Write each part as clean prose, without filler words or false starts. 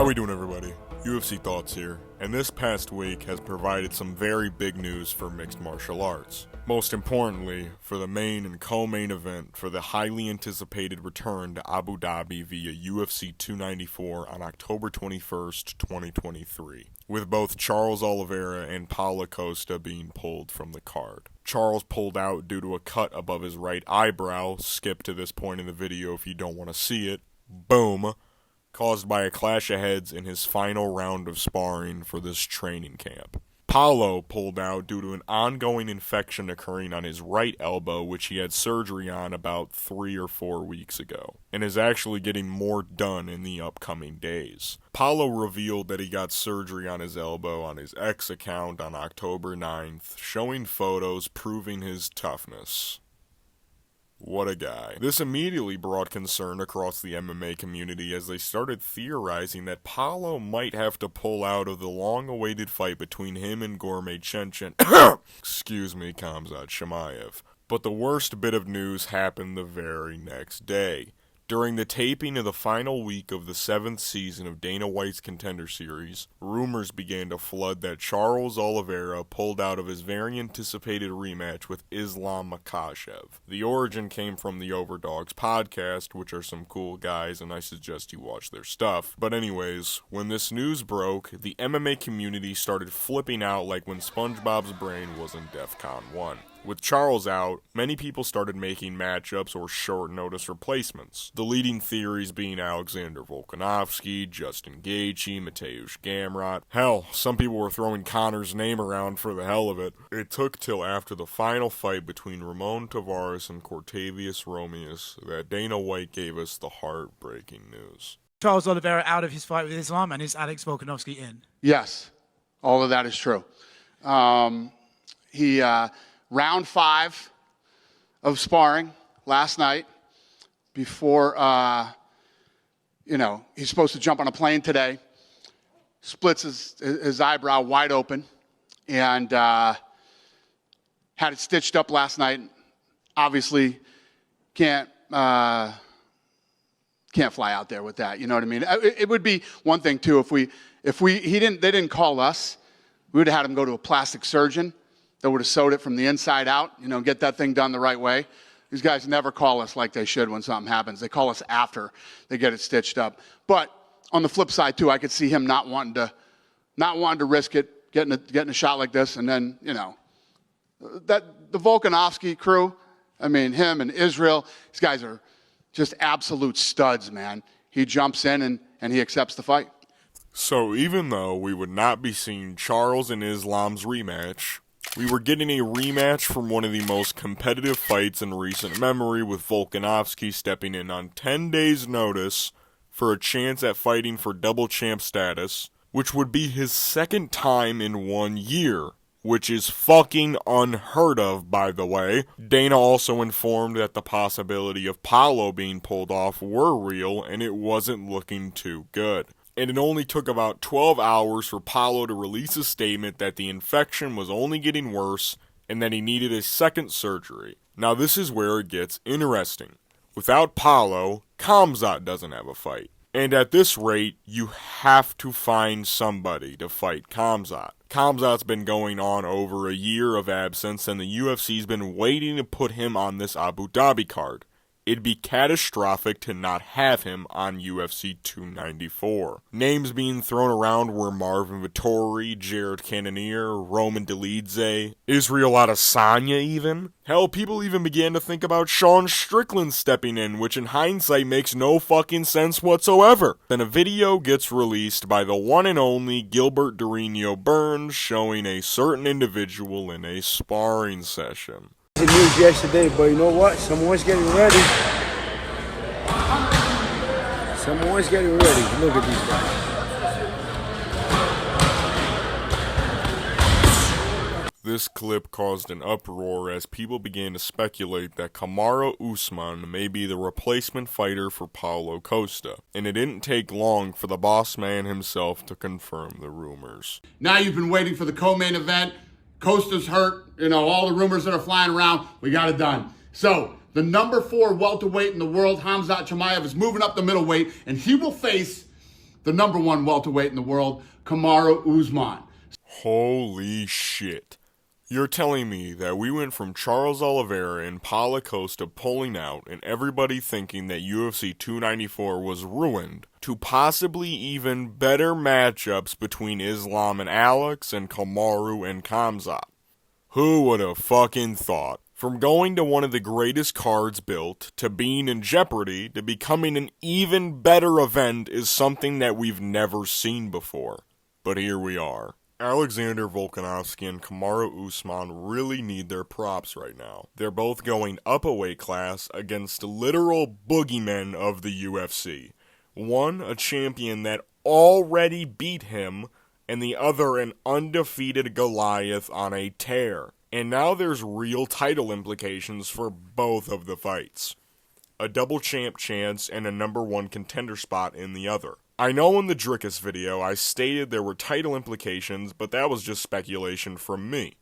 How we doing, everybody? UFC Thoughts here, and this past week has provided some very big news for mixed martial arts. Most importantly, for the main and co-main event for the highly anticipated return to Abu Dhabi via UFC 294 on October 21st, 2023, with both Charles Oliveira and Paulo Costa being pulled from the card. Charles pulled out due to a cut above his right eyebrow. Skip to this point in the video if you don't want to see it. Boom. Caused by a clash of heads in his final round of sparring for this training camp. Paulo pulled out due to an ongoing infection occurring on his right elbow, which he had surgery on about 3 or 4 weeks ago, and is actually getting more done in the upcoming days. Paulo revealed that he got surgery on his elbow on his X account on October 9th, showing photos proving his toughness. What a guy. This immediately brought concern across the MMA community as they started theorizing that Paulo might have to pull out of the long-awaited fight between him and Gourmet Chenchin. Excuse me, Khamzat Chimaev. But the worst bit of news happened the very next day. During the taping of the final week of the 7th season of Dana White's Contender Series, rumors began to flood that Charles Oliveira pulled out of his very anticipated rematch with Islam Makhachev. The origin came from the Overdogs podcast, which are some cool guys, and I suggest you watch their stuff. But anyways, when this news broke, the MMA community started flipping out like when SpongeBob's brain was in DEFCON 1. With Charles out, many people started making matchups or short-notice replacements. The leading theories being Alexander Volkanovski, Justin Gaethje, Mateusz Gamrot. Hell, some people were throwing Conor's name around for the hell of it. It took till after the final fight between Ramon Tavares and Cortavius Romeus that Dana White gave us the heartbreaking news. Charles Oliveira out of his fight with Islam, and is Alex Volkanovski in? Yes, all of that is true. Round 5 of sparring last night before, he's supposed to jump on a plane today, splits his eyebrow wide open, and had it stitched up last night. Obviously can't fly out there with that, you know what I mean? It would be one thing too they didn't call us. We would have had him go to a plastic surgeon that would have sewed it from the inside out, get that thing done the right way. These guys never call us like they should when something happens. They call us after they get it stitched up. But on the flip side too, I could see him not wanting to risk it, getting a shot like this, and then that the Volkanovski crew. I mean, him and Israel. These guys are just absolute studs, man. He jumps in and he accepts the fight. So even though we would not be seeing Charles and Islam's rematch, we were getting a rematch from one of the most competitive fights in recent memory, with Volkanovski stepping in on 10 days' notice for a chance at fighting for double champ status, which would be his second time in 1 year, which is fucking unheard of, by the way. Dana also informed that the possibility of Paulo being pulled off were real, and it wasn't looking too good. And it only took about 12 hours for Paulo to release a statement that the infection was only getting worse and that he needed a second surgery. Now this is where it gets interesting. Without Paulo, Khamzat doesn't have a fight. And at this rate, you have to find somebody to fight Khamzat. Khamzat's been going on over a year of absence, and the UFC's been waiting to put him on this Abu Dhabi card. It'd be catastrophic to not have him on UFC 294. Names being thrown around were Marvin Vettori, Jared Cannonier, Roman Dolidze, Israel Adesanya even. Hell, people even began to think about Sean Strickland stepping in, which in hindsight makes no fucking sense whatsoever. Then a video gets released by the one and only Gilbert Durinho Burns showing a certain individual in a sparring session. News yesterday, but you know what? Someone's getting ready. Someone's getting ready. Look at these guys. This clip caused an uproar as people began to speculate that Kamaru Usman may be the replacement fighter for Paulo Costa, and it didn't take long for the boss man himself to confirm the rumors. Now you've been waiting for the co-main event. Costa's hurt, all the rumors that are flying around, we got it done. So, the number 4 welterweight in the world, Khamzat Chimaev, is moving up the middleweight, and he will face the #1 welterweight in the world, Kamaru Usman. Holy shit. You're telling me that we went from Charles Oliveira and Paulo Costa pulling out and everybody thinking that UFC 294 was ruined to possibly even better matchups between Islam and Alex and Kamaru and Khamzat. Who would have fucking thought? From going to one of the greatest cards built, to being in jeopardy, to becoming an even better event is something that we've never seen before. But here we are. Alexander Volkanovski and Kamaru Usman really need their props right now. They're both going up a weight class against literal boogeymen of the UFC. One, a champion that already beat him, and the other an undefeated Goliath on a tear. And now there's real title implications for both of the fights. A double champ chance and a #1 contender spot in the other. I know in the Drickus video I stated there were title implications, but that was just speculation from me.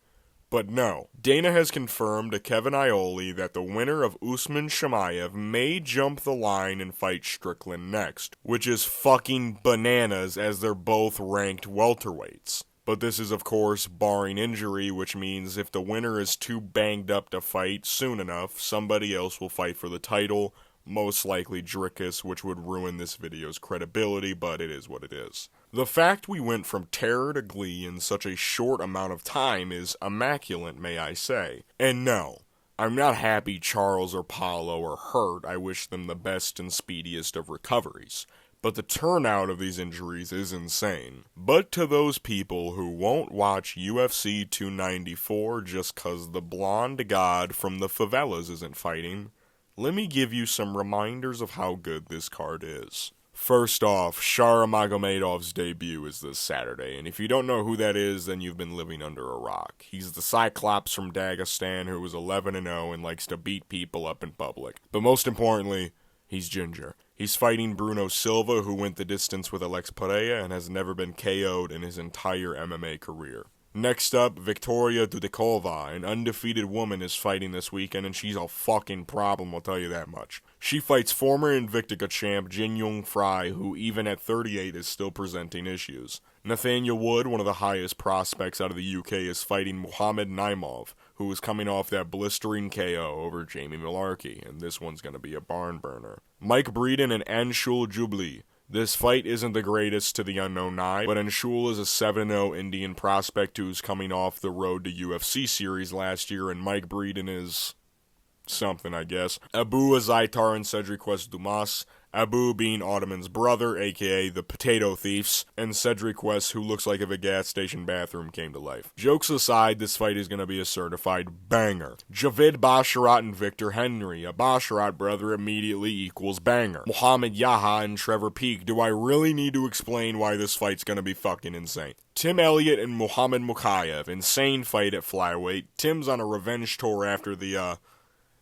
But no, Dana has confirmed to Kevin Iole that the winner of Usman Chimaev may jump the line and fight Strickland next, which is fucking bananas as they're both ranked welterweights. But this is of course barring injury, which means if the winner is too banged up to fight soon enough, somebody else will fight for the title, most likely Drickus, which would ruin this video's credibility, but it is what it is. The fact we went from terror to glee in such a short amount of time is immaculate, may I say. And no, I'm not happy Charles or Paulo are hurt. I wish them the best and speediest of recoveries. But the turnout of these injuries is insane. But to those people who won't watch UFC 294 just cause the blonde god from the favelas isn't fighting, let me give you some reminders of how good this card is. First off, Shara Magomedov's debut is this Saturday, and if you don't know who that is, then you've been living under a rock. He's the Cyclops from Dagestan who is 11-0 and likes to beat people up in public. But most importantly, he's ginger. He's fighting Bruno Silva, who went the distance with Alex Pereira and has never been KO'd in his entire MMA career. Next up, Victoria Dudikova, an undefeated woman, is fighting this weekend, and she's a fucking problem, I'll tell you that much. She fights former Invicta champ Jin Young Fry, who even at 38 is still presenting issues. Nathaniel Wood, one of the highest prospects out of the UK, is fighting Muhammad Naimov, who is coming off that blistering KO over Jamie Malarkey, and this one's going to be a barn burner. Mike Breeden and Anshul Jubli. This fight isn't the greatest to the unknown eye, but Anshul is a 7-0 Indian prospect who's coming off the Road to UFC series last year, and Mike Breeden is something, I guess. Abu Azaitar and Cedric West Dumas. Abu being Ottoman's brother, aka the Potato Thieves, and Cedric West, who looks like if a gas station bathroom came to life. Jokes aside, this fight is going to be a certified banger. Javid Basharat and Victor Henry. A Basharat brother immediately equals banger. Muhammad Yaha and Trevor Peake. Do I really need to explain why this fight's going to be fucking insane? Tim Elliott and Muhammad Mukayev. Insane fight at flyweight. Tim's on a revenge tour after the,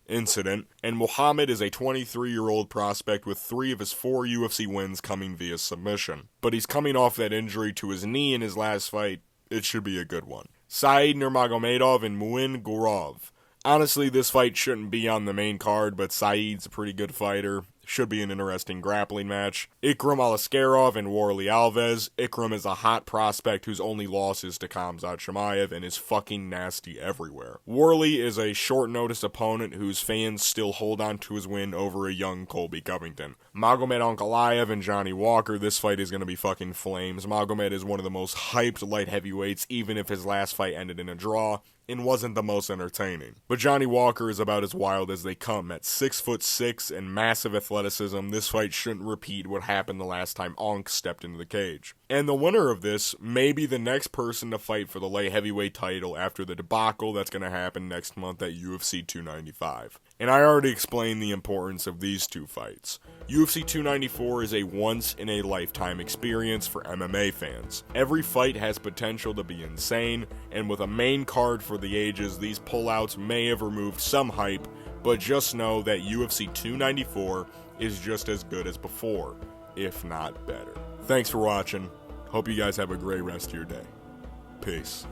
incident, and Muhammad is a 23-year-old prospect with 3 of his 4 UFC wins coming via submission. But he's coming off that injury to his knee in his last fight. It should be a good one. Said Nurmagomedov and Muin Gurov. Honestly, this fight shouldn't be on the main card, but Said's a pretty good fighter. Should be an interesting grappling match. Ikram Alaskarov and Warley Alves. Ikram is a hot prospect whose only loss is to Khamzat Chimaev and is fucking nasty everywhere. Warley is a short-notice opponent whose fans still hold on to his win over a young Colby Covington. Magomed Ankalaev and Johnny Walker. This fight is going to be fucking flames. Magomed is one of the most hyped light heavyweights, even if his last fight ended in a draw and wasn't the most entertaining. But Johnny Walker is about as wild as they come. At 6'6" and massive athleticism, this fight shouldn't repeat what happened the last time Onk stepped into the cage. And the winner of this may be the next person to fight for the light heavyweight title after the debacle that's going to happen next month at UFC 295. And I already explained the importance of these two fights. UFC 294 is a once-in-a-lifetime experience for MMA fans. Every fight has potential to be insane, and with a main card for the ages, these pullouts may have removed some hype, but just know that UFC 294 is just as good as before, if not better. Thanks for watching. Hope you guys have a great rest of your day. Peace.